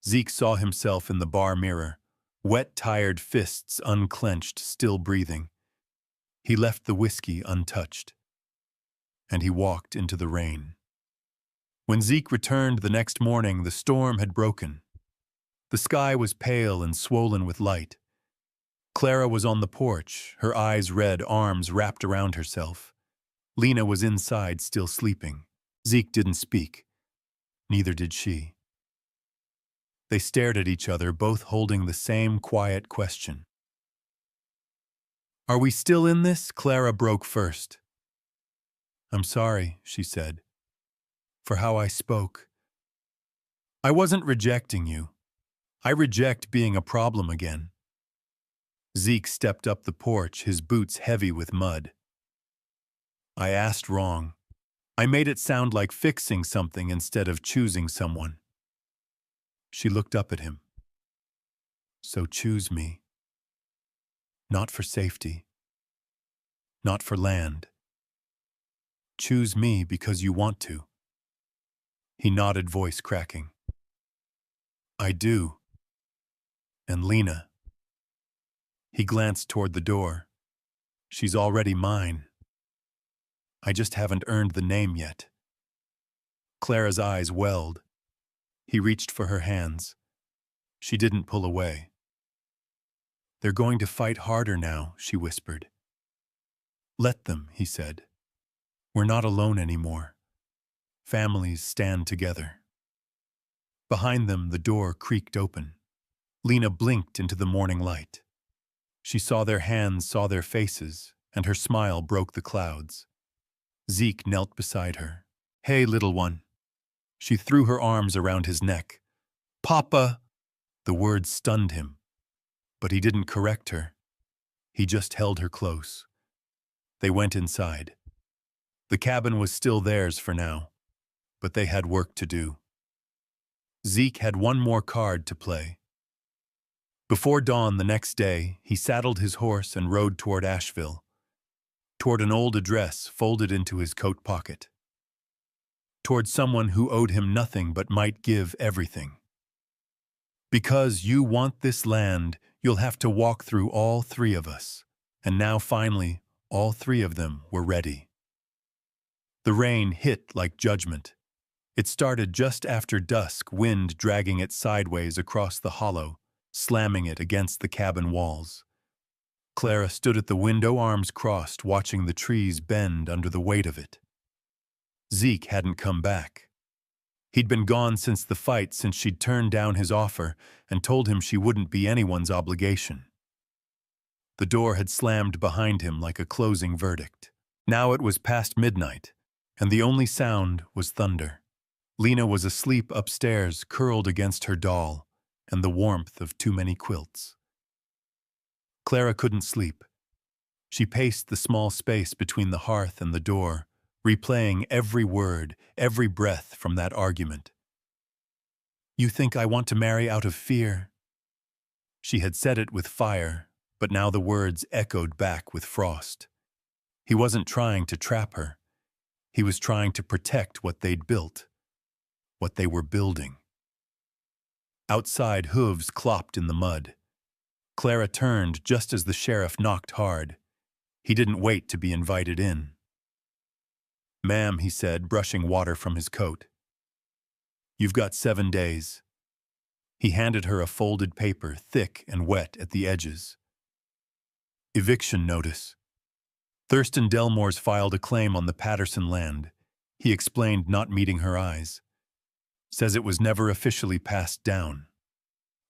Zeke saw himself in the bar mirror, wet, tired fists unclenched, still breathing. He left the whiskey untouched. And he walked into the rain. When Zeke returned the next morning, the storm had broken. The sky was pale and swollen with light. Clara was on the porch, her eyes red, arms wrapped around herself. Lena was inside, still sleeping. Zeke didn't speak. Neither did she. They stared at each other, both holding the same quiet question. "Are we still in this?" Clara broke first. I'm sorry, she said, for how I spoke. I wasn't rejecting you. I reject being a problem again. Zeke stepped up the porch, his boots heavy with mud. I asked wrong. I made it sound like fixing something instead of choosing someone. She looked up at him. So choose me. Not for safety. Not for land. Choose me because you want to. He nodded, voice cracking. I do. And Lena. He glanced toward the door. She's already mine. I just haven't earned the name yet. Clara's eyes welled. He reached for her hands. She didn't pull away. They're going to fight harder now, she whispered. Let them, he said. We're not alone anymore. Families stand together. Behind them, the door creaked open. Lena blinked into the morning light. She saw their hands, saw their faces, and her smile broke the clouds. Zeke knelt beside her. Hey, little one. She threw her arms around his neck. Papa! The words stunned him. But he didn't correct her. He just held her close. They went inside. The cabin was still theirs for now, but they had work to do. Zeke had one more card to play. Before dawn the next day, he saddled his horse and rode toward Asheville, toward an old address folded into his coat pocket, toward someone who owed him nothing but might give everything. Because you want this land, you'll have to walk through all three of us. And now finally, all three of them were ready. The rain hit like judgment. It started just after dusk, wind dragging it sideways across the hollow, slamming it against the cabin walls. Clara stood at the window, arms crossed, watching the trees bend under the weight of it. Zeke hadn't come back. He'd been gone since the fight, since she'd turned down his offer and told him she wouldn't be anyone's obligation. The door had slammed behind him like a closing verdict. Now it was past midnight, and the only sound was thunder. Lena was asleep upstairs, curled against her doll and the warmth of too many quilts. Clara couldn't sleep. She paced the small space between the hearth and the door, replaying every word, every breath from that argument. You think I want to marry out of fear? She had said it with fire, but now the words echoed back with frost. He wasn't trying to trap her. He was trying to protect what they'd built, what they were building. Outside, hooves clopped in the mud. Clara turned just as the sheriff knocked hard. He didn't wait to be invited in. Ma'am, he said, brushing water from his coat. You've got 7 days. He handed her a folded paper, thick and wet at the edges. Eviction notice. Thurston Delmore's filed a claim on the Patterson land. He explained, not meeting her eyes. Says it was never officially passed down.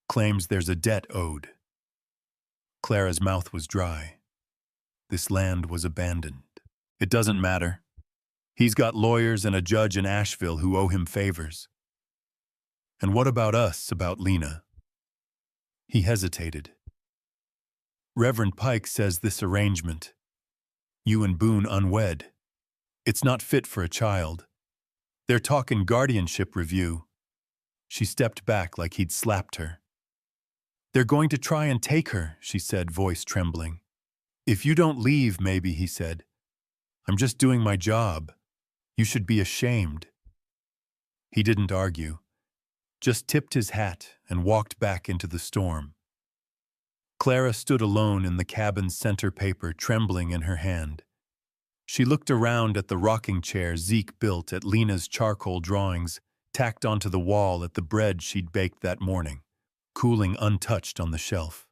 Claims there's a debt owed. Clara's mouth was dry. This land was abandoned. It doesn't matter. He's got lawyers and a judge in Asheville who owe him favors. And what about us, about Lena? He hesitated. Reverend Pike says this arrangement, you and Boone unwed, it's not fit for a child. They're talking guardianship review. She stepped back like he'd slapped her. They're going to try and take her, she said, voice trembling. If you don't leave, maybe, he said. I'm just doing my job. You should be ashamed. He didn't argue, just tipped his hat and walked back into the storm. Clara stood alone in the cabin's center paper, trembling in her hand. She looked around at the rocking chair Zeke built, at Lena's charcoal drawings, tacked onto the wall, at the bread she'd baked that morning, cooling untouched on the shelf.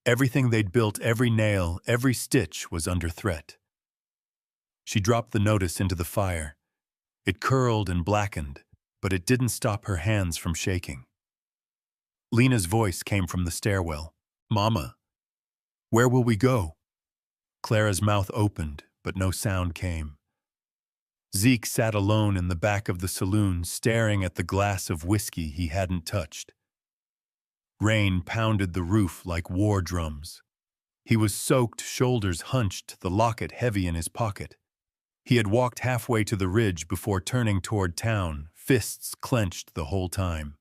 Everything they'd built, every nail, every stitch, was under threat. She dropped the notice into the fire. It curled and blackened, but it didn't stop her hands from shaking. Lena's voice came from the stairwell. Mama, where will we go? Clara's mouth opened, but no sound came. Zeke sat alone in the back of the saloon, staring at the glass of whiskey he hadn't touched. Rain pounded the roof like war drums. He was soaked, shoulders hunched, the locket heavy in his pocket. He had walked halfway to the ridge before turning toward town, fists clenched the whole time.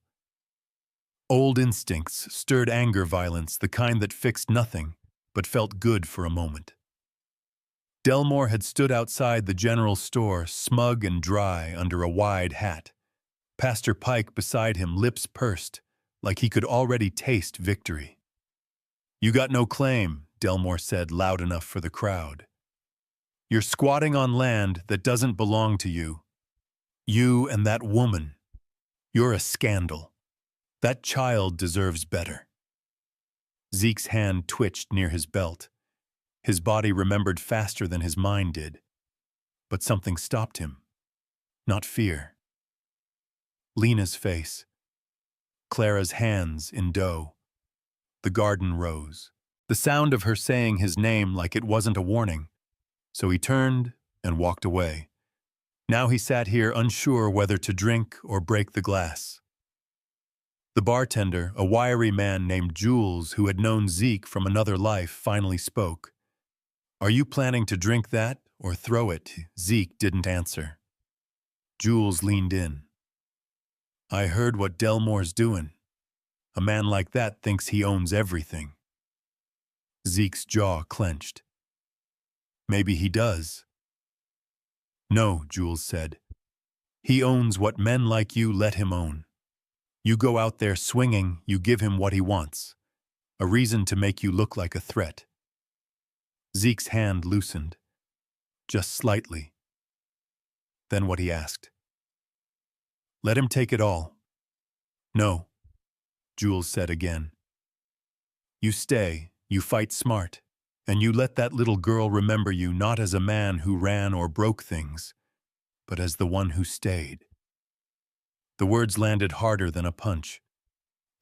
Old instincts stirred anger violence, the kind that fixed nothing, but felt good for a moment. Delmore had stood outside the general store, smug and dry under a wide hat. Pastor Pike beside him, lips pursed, like he could already taste victory. "You got no claim," Delmore said loud enough for the crowd. "You're squatting on land that doesn't belong to you. You and that woman. You're a scandal. That child deserves better." Zeke's hand twitched near his belt. His body remembered faster than his mind did. But something stopped him. Not fear. Lena's face. Clara's hands in dough. The garden rose. The sound of her saying his name like it wasn't a warning. So he turned and walked away. Now he sat here unsure whether to drink or break the glass. The bartender, a wiry man named Jules who had known Zeke from another life, finally spoke. "Are you planning to drink that or throw it?" Zeke didn't answer. Jules leaned in. "I heard what Delmore's doing. A man like that thinks he owns everything." Zeke's jaw clenched. "Maybe he does." "No," Jules said. "He owns what men like you let him own. You go out there swinging, you give him what he wants. A reason to make you look like a threat." Zeke's hand loosened. Just slightly. Then what he asked. "Let him take it all." "No," Jules said again. "You stay, you fight smart, and you let that little girl remember you not as a man who ran or broke things, but as the one who stayed." The words landed harder than a punch.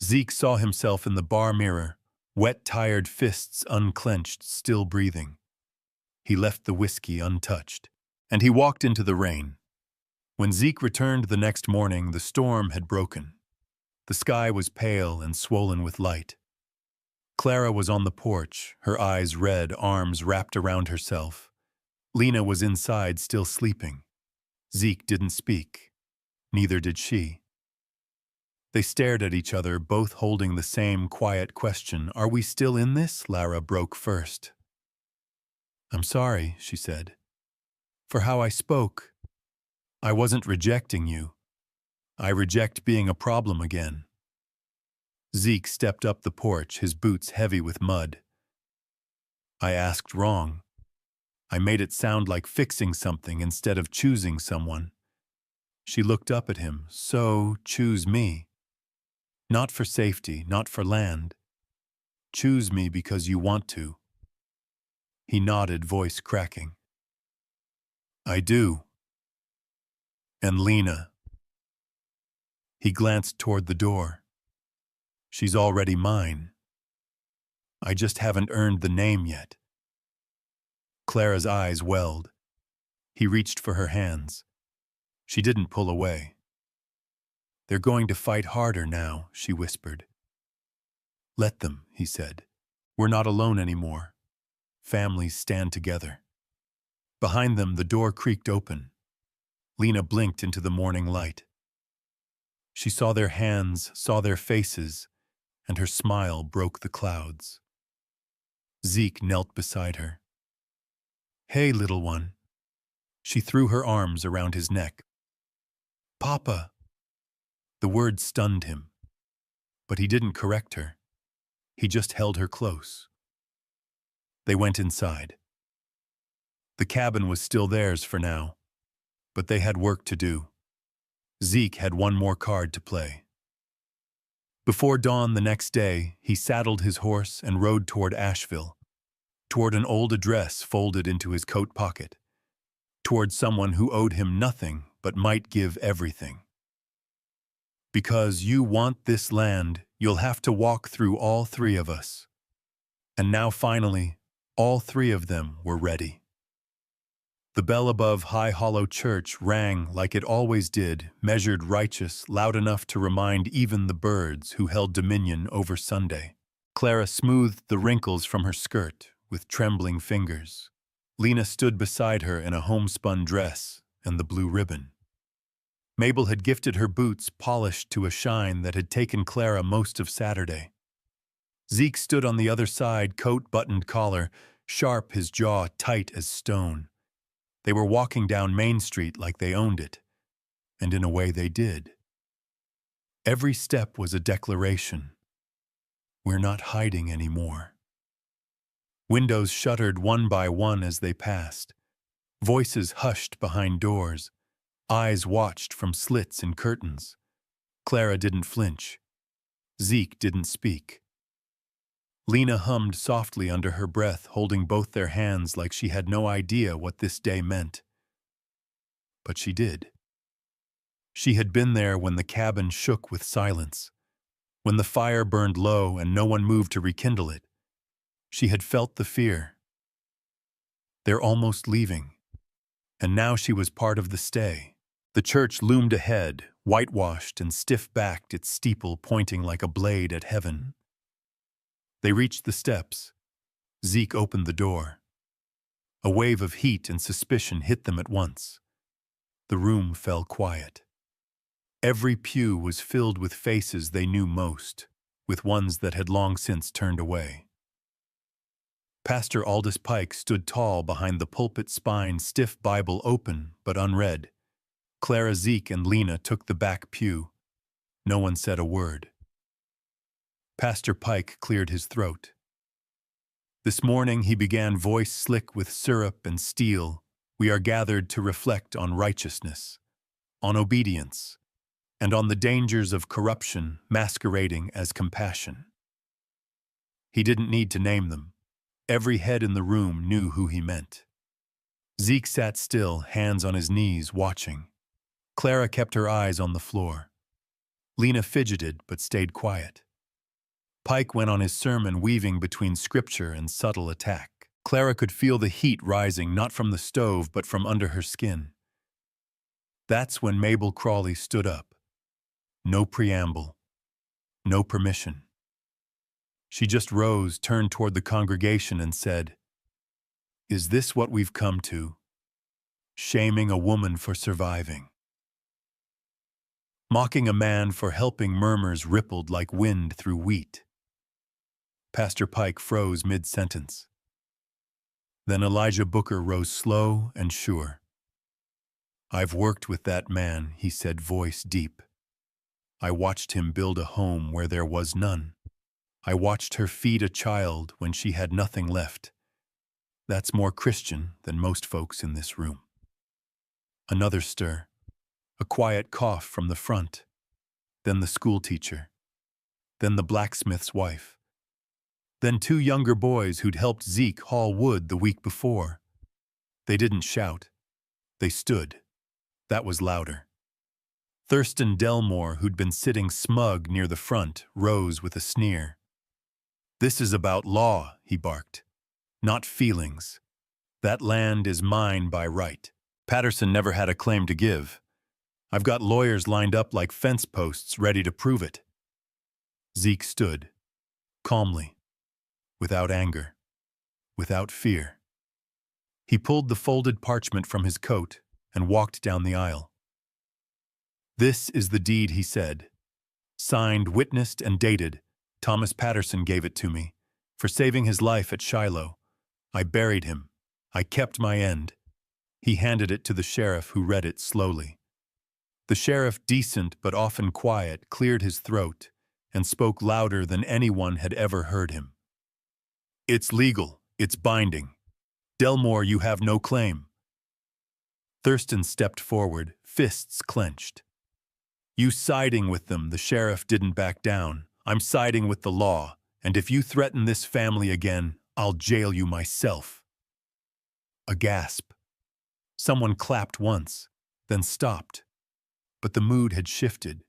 Zeke saw himself in the bar mirror, wet, tired fists unclenched, still breathing. He left the whiskey untouched, and he walked into the rain. When Zeke returned the next morning, the storm had broken. The sky was pale and swollen with light. Clara was on the porch, her eyes red, arms wrapped around herself. Lena was inside, still sleeping. Zeke didn't speak. Neither did she. They stared at each other, both holding the same quiet question. "Are we still in this?" Lara broke first. "I'm sorry," she said, "for how I spoke. I wasn't rejecting you. I reject being a problem again." Zeke stepped up the porch, his boots heavy with mud. "I asked wrong. I made it sound like fixing something instead of choosing someone." She looked up at him. "So, choose me. Not for safety, not for land. Choose me because you want to." He nodded, voice cracking. "I do. And Lena." He glanced toward the door. "She's already mine. I just haven't earned the name yet." Clara's eyes welled. He reached for her hands. She didn't pull away. "They're going to fight harder now," she whispered. "Let them," he said. "We're not alone anymore. Families stand together." Behind them, the door creaked open. Lena blinked into the morning light. She saw their hands, saw their faces, and her smile broke the clouds. Zeke knelt beside her. "Hey, little one." She threw her arms around his neck. "Papa." The word stunned him, but he didn't correct her. He just held her close. They went inside. The cabin was still theirs for now, but they had work to do. Zeke had one more card to play. Before dawn the next day, he saddled his horse and rode toward Asheville, toward an old address folded into his coat pocket, toward someone who owed him nothing but might give everything. "Because you want this land, you'll have to walk through all three of us." And now finally, all three of them were ready. The bell above High Hollow Church rang like it always did, measured righteous, loud enough to remind even the birds who held dominion over Sunday. Clara smoothed the wrinkles from her skirt with trembling fingers. Lena stood beside her in a homespun dress and the blue ribbon. Mabel had gifted her boots polished to a shine that had taken Clara most of Saturday. Zeke stood on the other side, coat buttoned collar, sharp, his jaw tight as stone. They were walking down Main Street like they owned it, and in a way they did. Every step was a declaration. We're not hiding anymore. Windows shuttered one by one as they passed. Voices hushed behind doors. Eyes watched from slits in curtains. Clara didn't flinch. Zeke didn't speak. Lena hummed softly under her breath, holding both their hands like she had no idea what this day meant. But she did. She had been there when the cabin shook with silence, when the fire burned low and no one moved to rekindle it. She had felt the fear. They're almost leaving. And now she was part of the stay. The church loomed ahead, whitewashed and stiff-backed, its steeple pointing like a blade at heaven. They reached the steps. Zeke opened the door. A wave of heat and suspicion hit them at once. The room fell quiet. Every pew was filled with faces they knew most, with ones that had long since turned away. Pastor Aldous Pike stood tall behind the pulpit spine, stiff Bible open but unread. Clara, Zeke, and Lena took the back pew. No one said a word. Pastor Pike cleared his throat. This morning he began, voice slick with syrup and steel. We are gathered to reflect on righteousness, on obedience, and on the dangers of corruption masquerading as compassion. He didn't need to name them. Every head in the room knew who he meant. Zeke sat still, hands on his knees, watching. Clara kept her eyes on the floor. Lena fidgeted but stayed quiet. Pike went on his sermon, weaving between scripture and subtle attack. Clara could feel the heat rising not from the stove but from under her skin. That's when Mabel Crawley stood up. No preamble. No permission. She just rose, turned toward the congregation and said, "Is this what we've come to? Shaming a woman for surviving. Mocking a man for helping." Murmurs rippled like wind through wheat. Pastor Pike froze mid-sentence. Then Elijah Booker rose slow and sure. "I've worked with that man," he said, voice deep. "I watched him build a home where there was none. I watched her feed a child when she had nothing left. That's more Christian than most folks in this room." Another stir. A quiet cough from the front. Then the schoolteacher. Then the blacksmith's wife. Then two younger boys who'd helped Zeke haul wood the week before. They didn't shout. They stood. That was louder. Thurston Delmore, who'd been sitting smug near the front, rose with a sneer. "This is about law," he barked. "Not feelings. That land is mine by right. Patterson never had a claim to give. I've got lawyers lined up like fence posts ready to prove it." Zeke stood, calmly, without anger, without fear. He pulled the folded parchment from his coat and walked down the aisle. "This is the deed," he said. "Signed, witnessed, and dated. Thomas Patterson gave it to me. For saving his life at Shiloh. I buried him. I kept my end." He handed it to the sheriff, who read it slowly. The sheriff, decent but often quiet, cleared his throat and spoke louder than anyone had ever heard him. "It's legal. It's binding. Delmore, you have no claim." Thurston stepped forward, fists clenched. "You siding with them," the sheriff didn't back down. "I'm siding with the law, and if you threaten this family again, I'll jail you myself." A gasp. Someone clapped once, then stopped. But the mood had shifted.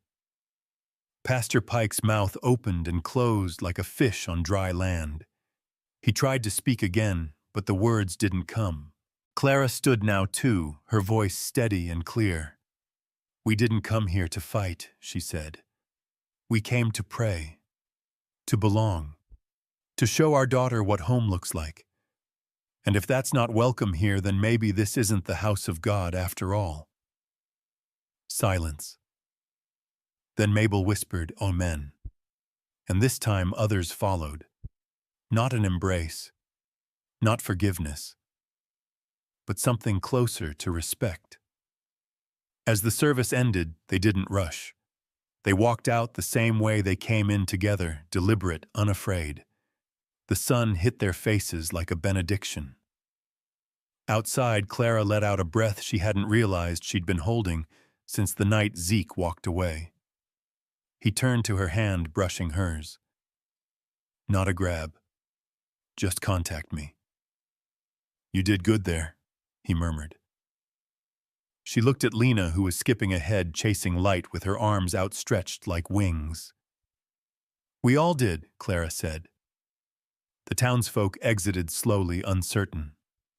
Pastor Pike's mouth opened and closed like a fish on dry land. He tried to speak again, but the words didn't come. Clara stood now too, her voice steady and clear. "We didn't come here to fight," she said. "We came to pray, to belong, to show our daughter what home looks like. And if that's not welcome here, then maybe this isn't the house of God after all." Silence. Then Mabel whispered, "Amen." And this time others followed. Not an embrace, not forgiveness, but something closer to respect. As the service ended, they didn't rush. They walked out the same way they came in together, deliberate, unafraid. The sun hit their faces like a benediction. Outside, Clara let out a breath she hadn't realized she'd been holding since the night Zeke walked away. He turned to her hand, brushing hers. "Not a grab. Just contact me." "You did good there," he murmured. She looked at Lena, who was skipping ahead, chasing light with her arms outstretched like wings. "We all did," Clara said. The townsfolk exited slowly, uncertain.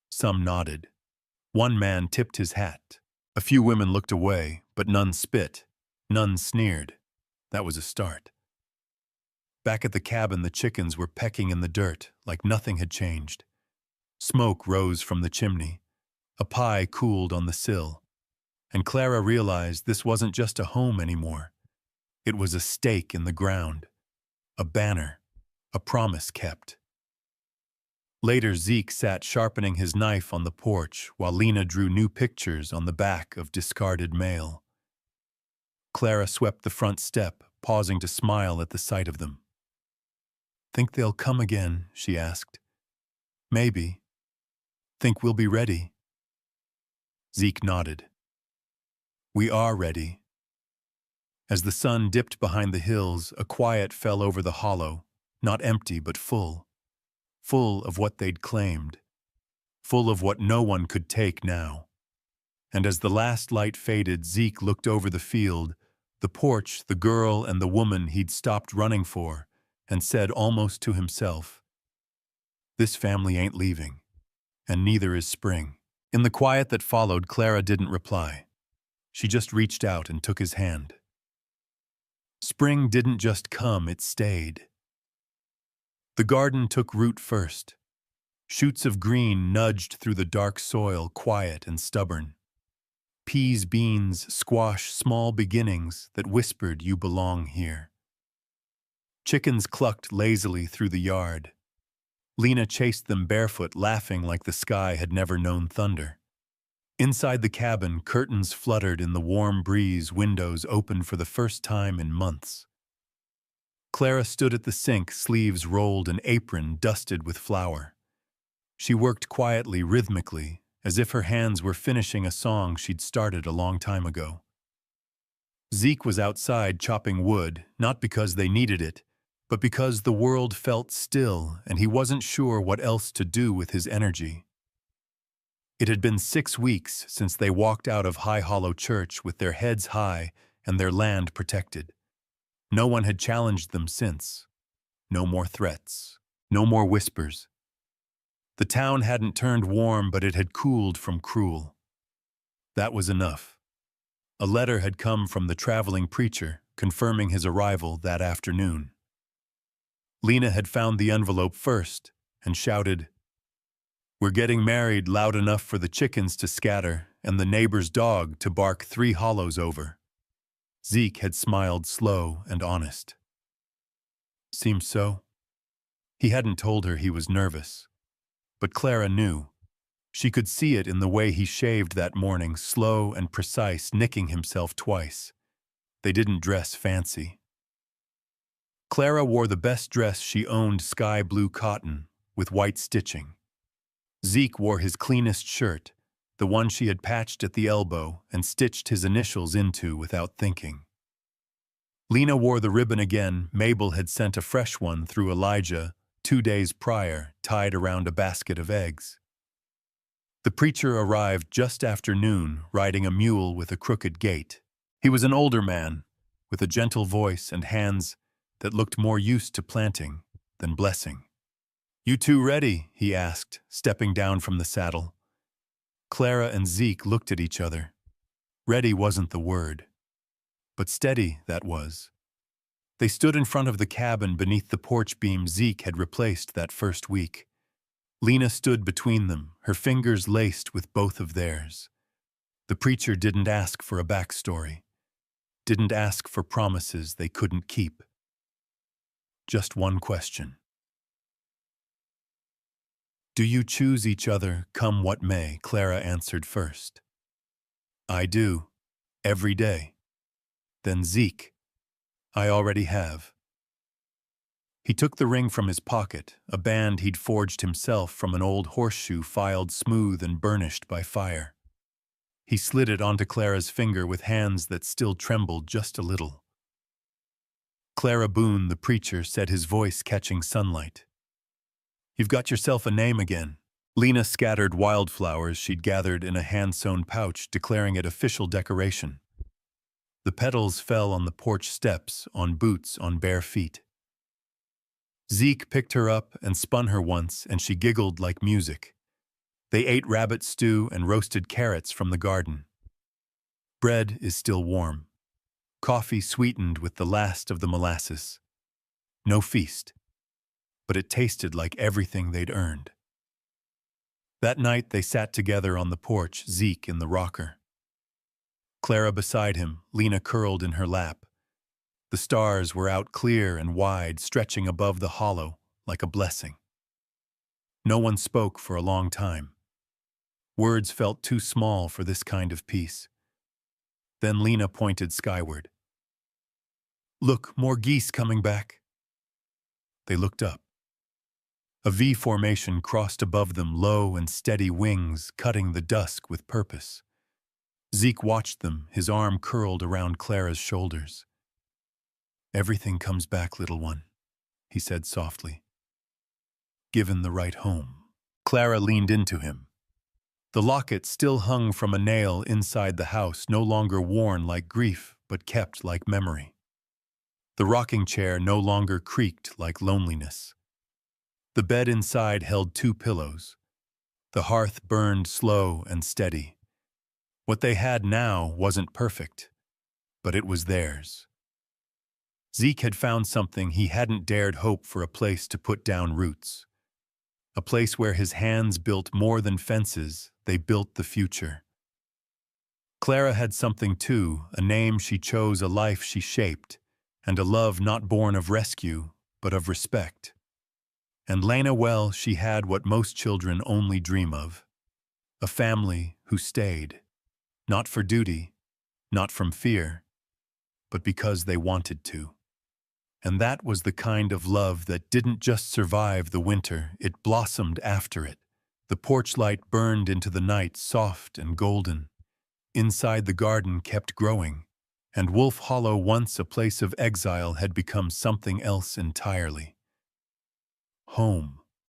Some nodded. One man tipped his hat. A few women looked away, but none spit, none sneered. That was a start. Back at the cabin, the chickens were pecking in the dirt like nothing had changed. Smoke rose from the chimney. A pie cooled on the sill. And Clara realized this wasn't just a home anymore. It was a stake in the ground, a banner, a promise kept. Later, Zeke sat sharpening his knife on the porch while Lena drew new pictures on the back of discarded mail. Clara swept the front step, pausing to smile at the sight of them. "Think they'll come again?" she asked. "Maybe. Think we'll be ready?" Zeke nodded. "We are ready." As the sun dipped behind the hills, a quiet fell over the hollow, not empty but full. Full of what they'd claimed. Full of what no one could take now. And as the last light faded, Zeke looked over the field, the porch, the girl, and the woman he'd stopped running for, and said almost to himself, "This family ain't leaving, and neither is Spring." In the quiet that followed, Clara didn't reply. She just reached out and took his hand. Spring didn't just come, it stayed. The garden took root first. Shoots of green nudged through the dark soil, quiet and stubborn. Peas, beans, squash, small beginnings that whispered, "You belong here." Chickens clucked lazily through the yard. Lena chased them barefoot, laughing like the sky had never known thunder. Inside the cabin, curtains fluttered in the warm breeze, windows opened for the first time in months. Clara stood at the sink, sleeves rolled, an apron dusted with flour. She worked quietly, rhythmically, as if her hands were finishing a song she'd started a long time ago. Zeke was outside chopping wood, not because they needed it, but because the world felt still and he wasn't sure what else to do with his energy. It had been 6 weeks since they walked out of High Hollow Church with their heads high and their land protected. No one had challenged them since. No more threats. No more whispers. The town hadn't turned warm, but it had cooled from cruel. That was enough. A letter had come from the traveling preacher, confirming his arrival that afternoon. Lena had found the envelope first and shouted, "We're getting married," loud enough for the chickens to scatter and the neighbor's dog to bark 3 hollows over. Zeke had smiled slow and honest. Seems so. He hadn't told her he was nervous. But Clara knew. She could see it in the way he shaved that morning, slow and precise, nicking himself twice. They didn't dress fancy. Clara wore the best dress she owned, sky blue cotton, with white stitching. Zeke wore his cleanest shirt, the one she had patched at the elbow and stitched his initials into without thinking. Lena wore the ribbon again. Mabel had sent a fresh one through Elijah 2 days prior, tied around a basket of eggs. The preacher arrived just after noon, riding a mule with a crooked gait. He was an older man, with a gentle voice and hands that looked more used to planting than blessing. "You two ready?" he asked, stepping down from the saddle. Clara and Zeke looked at each other. Ready wasn't the word, but steady that was. They stood in front of the cabin beneath the porch beam Zeke had replaced that first week. Lena stood between them, her fingers laced with both of theirs. The preacher didn't ask for a backstory, didn't ask for promises they couldn't keep. Just one question. Do you choose each other, come what may? Clara answered first. I do. Every day. Then Zeke. I already have. He took the ring from his pocket, a band he'd forged himself from an old horseshoe filed smooth and burnished by fire. He slid it onto Clara's finger with hands that still trembled just a little. Clara Boone, the preacher, said, his voice catching sunlight. You've got yourself a name again. Lena scattered wildflowers she'd gathered in a hand-sewn pouch, declaring it official decoration. The petals fell on the porch steps, on boots, on bare feet. Zeke picked her up and spun her once, and she giggled like music. They ate rabbit stew and roasted carrots from the garden. Bread is still warm. Coffee sweetened with the last of the molasses. No feast, but it tasted like everything they'd earned. That night they sat together on the porch, Zeke in the rocker. Clara beside him, Lena curled in her lap. The stars were out clear and wide, stretching above the hollow like a blessing. No one spoke for a long time. Words felt too small for this kind of peace. Then Lena pointed skyward. Look, more geese coming back. They looked up. A V formation crossed above them, low and steady wings cutting the dusk with purpose. Zeke watched them, his arm curled around Clara's shoulders. Everything comes back, little one, he said softly. Given the right home. Clara leaned into him. The locket still hung from a nail inside the house, no longer worn like grief, but kept like memory. The rocking chair no longer creaked like loneliness. The bed inside held 2 pillows. The hearth burned slow and steady. What they had now wasn't perfect, but it was theirs. Zeke had found something he hadn't dared hope for, a place to put down roots. A place where his hands built more than fences, they built the future. Clara had something too, a name she chose, a life she shaped, and a love not born of rescue, but of respect. And Lena, well, she had what most children only dream of. A family who stayed, not for duty, not from fear, but because they wanted to. And that was the kind of love that didn't just survive the winter, it blossomed after it. The porch light burned into the night, soft and golden. Inside the garden kept growing, and Wolf Hollow, once a place of exile, had become something else entirely. Home.